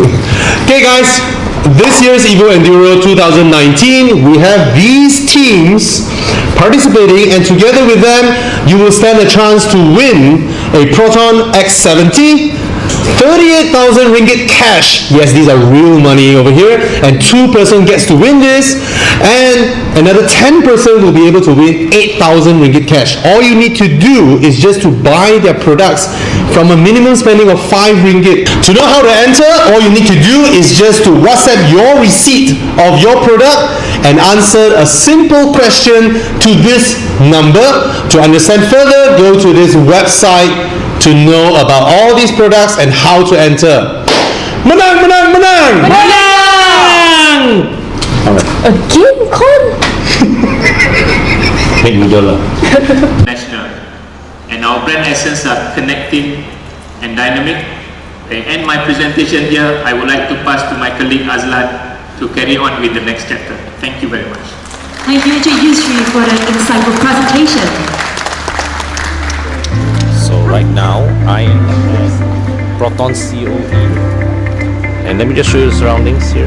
Okay guys, this year's Evo Enduro 2019, we have these teams participating, and together with them, you will stand a chance to win a Proton X70, 38,000 ringgit cash. Yes, these are real money over here, and 2% gets to win this, and another 10% will be able to win 8,000 ringgit cash. All you need to do is just to buy their products from a minimum spending of 5 ringgit. To know how to enter, all you need to do is just to WhatsApp your receipt of your product and answer a simple question to this number. To understand further, go to this website to know about all these products and how to enter. Menang, menang, menang! Menang! Again, Con? Make middle. National. And our brand essence are connecting and dynamic. Okay, and my presentation here, I would like to pass to my colleague Azlan to carry on with the next chapter. Thank you very much. Thank you, Yusri, for the insightful presentation. So right now I am at Proton COE, and let me just show you the surroundings here.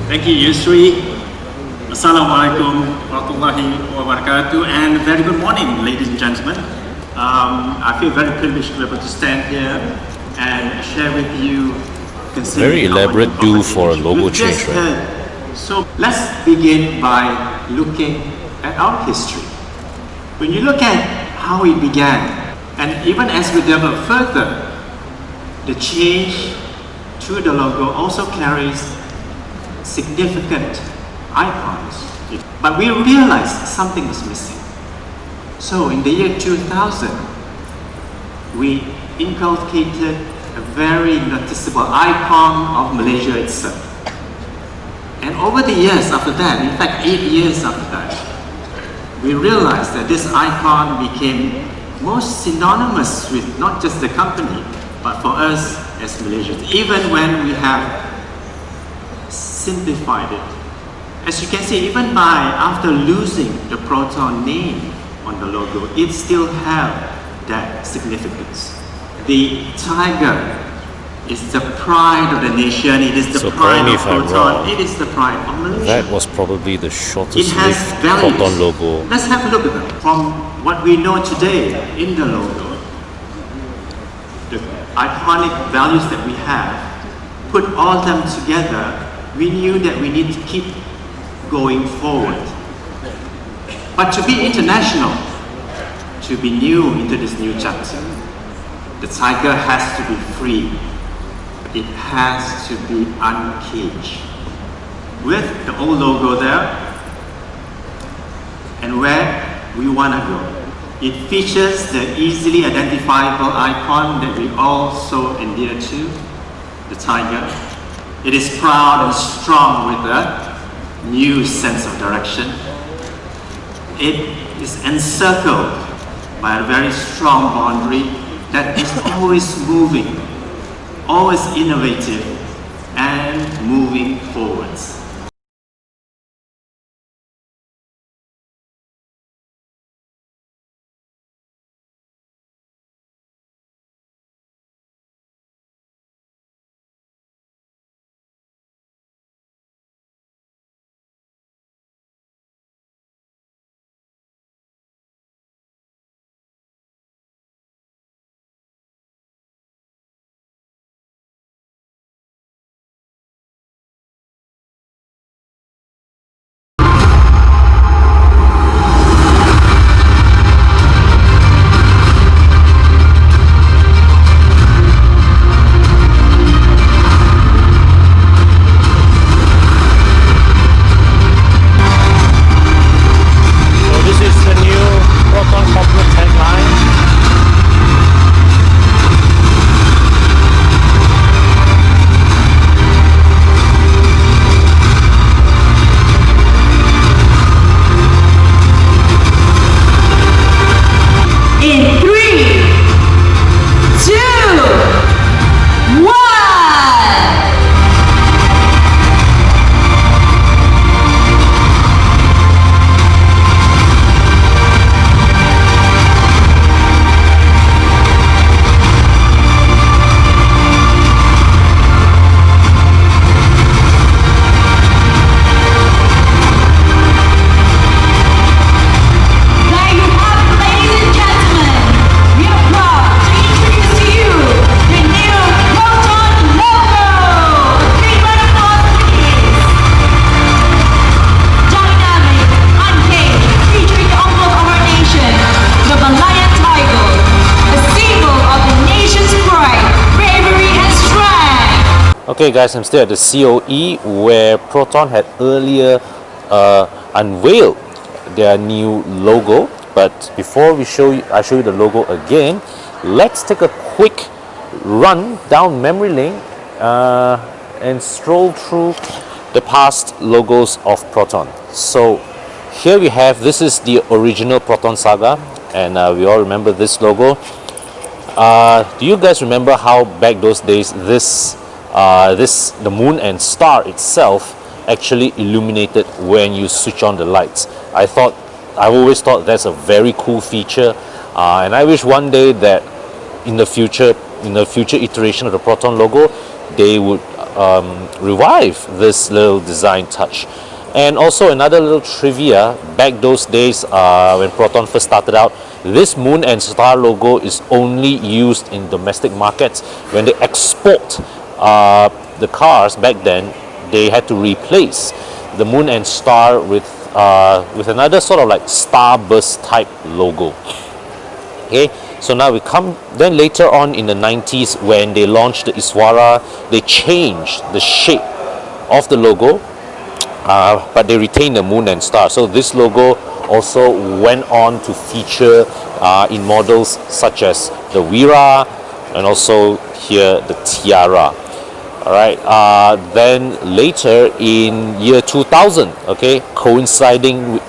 Thank you, Yusri. Assalamualaikum warahmatullahi wabarakatuh, and very good morning, ladies and gentlemen. I feel very privileged to be able to stand here and share with you. Very elaborate do for a logo change, right? So let's begin by looking at our history. When you look at how it began, and even as we develop further, the change to the logo also carries significant icons. But we realized something was missing. So in the year 2000, we inculcated a very noticeable icon of Malaysia itself. And over the years after that, in fact 8 years after that, we realized that this icon became most synonymous with not just the company, but for us as Malaysians, even when we have simplified it. As you can see, even after losing the Proton name on the logo, it still have that significance. The tiger is the pride of the nation. It is the pride of Proton. It is the pride of Malaysia. That was probably the shortest It has lived values. Proton logo. Let's have a look at them. From what we know today in the logo, the iconic values that we have, put all of them together, we knew that we need to keep going forward. But to be international, to be new into this new chapter, the tiger has to be free. It has to be uncaged. With the old logo there, and where we want to go. It features the easily identifiable icon that we all so endear to, the tiger. It is proud and strong with a new sense of direction. It is encircled by a very strong boundary that is always moving, always innovative, and moving forwards. Okay guys, I'm still at the COE where Proton had earlier unveiled their new logo. But before I show you the logo again, let's take a quick run down memory lane and stroll through the past logos of Proton. So here we have, this is the original Proton Saga, and we all remember this logo. Do you guys remember how back those days the moon and star itself actually illuminated when you switch on the lights? I've always thought that's a very cool feature, and I wish one day that in the future iteration of the Proton logo, they would revive this little design touch. And also another little trivia, back those days when Proton first started out, this moon and star logo is only used in domestic markets. When they export the cars back then, they had to replace the moon and star with another sort of like starburst type logo. Okay, so now we come, then later on in the 90s when they launched the Iswara, they changed the shape of the logo, but they retained the moon and star. So this logo also went on to feature in models such as the Vira and also here the Tiara. Alright, then later in year 2000, okay, coinciding with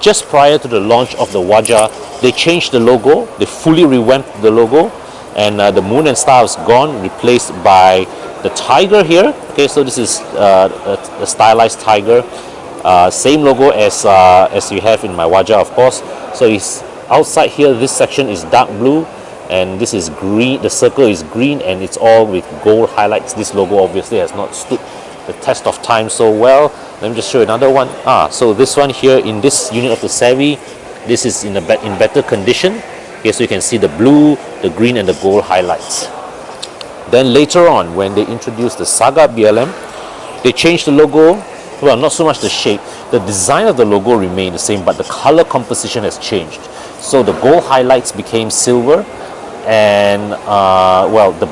just prior to the launch of the Waja, they changed the logo, they fully revamped the logo, and the moon and star is gone, replaced by the tiger here. Okay, so this is a stylized tiger, same logo as you have in my Waja, of course. So it's outside here, this section is dark blue, and this is green, the circle is green, and it's all with gold highlights. This logo obviously has not stood the test of time so well. Let me just show you another one. So this one here in this unit of the Savvy, this is in better condition. Okay, so you can see the blue, the green, and the gold highlights. Then later on, when they introduced the Saga BLM, they changed the logo. Well, not so much the shape, the design of the logo remained the same, but the color composition has changed. So the gold highlights became silver, and well, the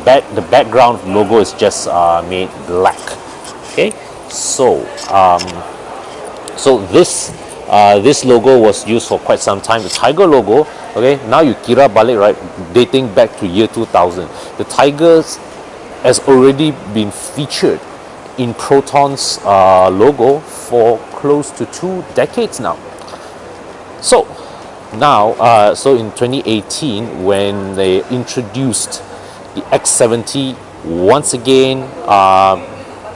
background logo is just made black. Okay, so this logo was used for quite some time. The tiger logo, okay, now you kira balik, right, dating back to year 2000. The tigers has already been featured in Proton's logo for close to 2 decades now. So now, so in 2018, when they introduced the X70, once again,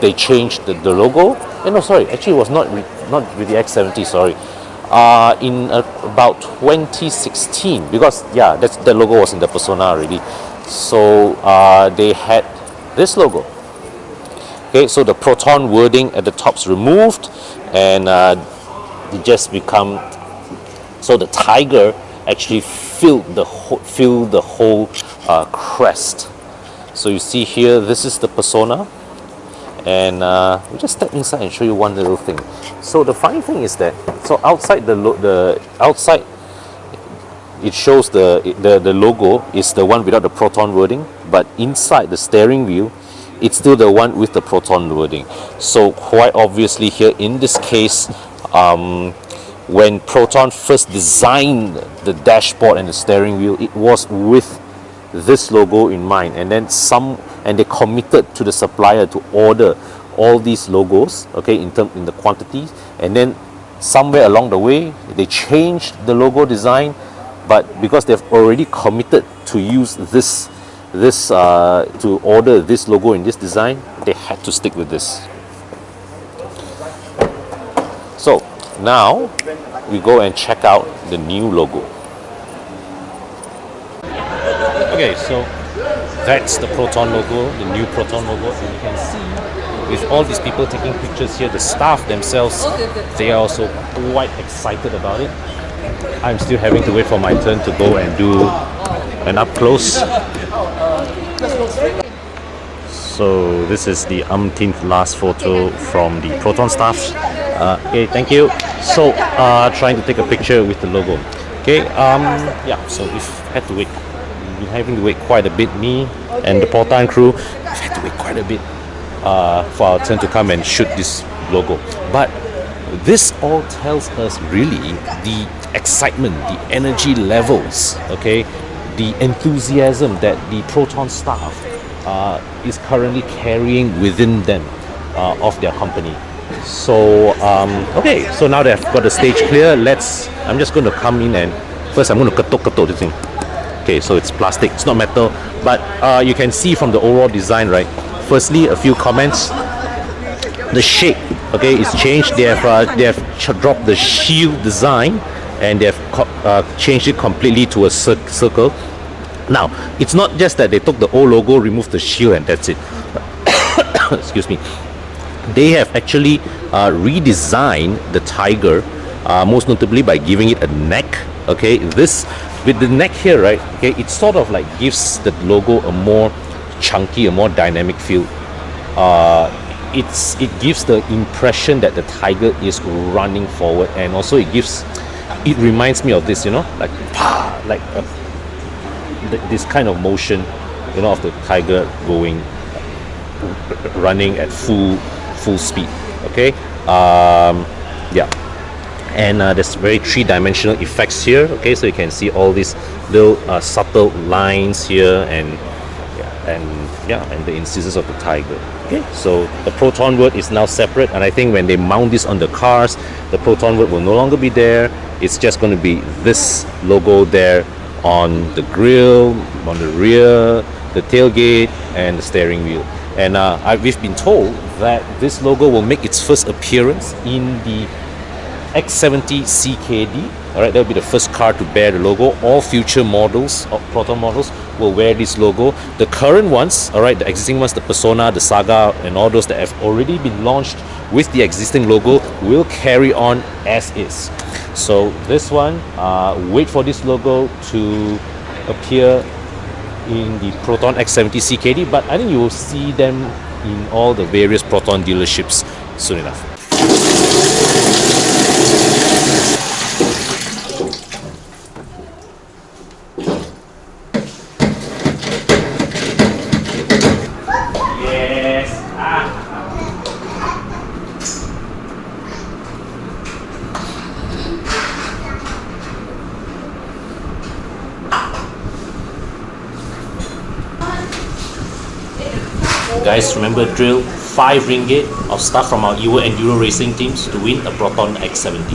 they changed the logo. No, sorry, actually it was not with the X70, sorry. In about 2016, because yeah, the logo was in the Persona already. So they had this logo. Okay, so the Proton wording at the top's removed, and it just become, so the tiger actually filled the whole crest. So you see here, this is the Persona, and we'll just step inside and show you one little thing. So the funny thing is that, so outside the outside, it shows the logo is the one without the Proton wording, but inside the steering wheel, it's still the one with the Proton wording. So quite obviously here in this case, when Proton first designed the dashboard and the steering wheel, it was with this logo in mind, and then they committed to the supplier to order all these logos, okay, in the quantity, and then somewhere along the way they changed the logo design, but because they've already committed to use this to order this logo in this design, they had to stick with this. So now we go and check out the new logo. Okay, so that's the Proton logo, the new Proton logo, and you can see with all these people taking pictures here, the staff themselves, they are also quite excited about it. I'm still having to wait for my turn to go and do an up close. So this is the umpteenth last photo from the Proton staff. Okay, thank you. So trying to take a picture with the logo. Okay, yeah, so we've had to wait. We've been having to wait quite a bit. Me and the Proton crew have had to wait quite a bit for our turn to come and shoot this logo. But this all tells us really the excitement, the energy levels, okay, the enthusiasm that the Proton staff is currently carrying within them of their company. So okay, so now they've got the stage clear, I'm just going to come in and first I'm going to ketuk this thing. Okay, so it's plastic, it's not metal, but you can see from the overall design, right? Firstly, a few comments. The shape, okay, is changed. They have dropped the shield design and they have changed it completely to a circle. Now, it's not just that they took the old logo, removed the shield, and that's it. Excuse me. They have actually redesigned the tiger, most notably by giving it a neck. Okay, this with the neck here, right? Okay, it sort of like gives the logo a more chunky, a more dynamic feel. It gives the impression that the tiger is running forward, and also it reminds me of this, you know, like this kind of motion, you know, of the tiger running at full speed. Okay, yeah. And there's very three-dimensional effects here. Okay, so you can see all these little subtle lines here, and the incisors of the tiger. Okay, so the Proton word is now separate, and I think when they mount this on the cars, the Proton word will no longer be there. It's just going to be this logo there on the grille, on the rear, the tailgate, and the steering wheel. And we've been told that this logo will make its first appearance in the X70 CKD. Alright, that will be the first car to bear the logo. All future models, Proton models, will wear this logo. The current ones, alright, the existing ones, the Persona, the Saga, and all those that have already been launched with the existing logo will carry on as is. So this one, wait for this logo to appear in the Proton X70 CKD, but I think you will see them in all the various Proton dealerships soon enough. Guys, remember drill 5 ringgit of stuff from our Evo Enduro racing teams to win a Proton X70.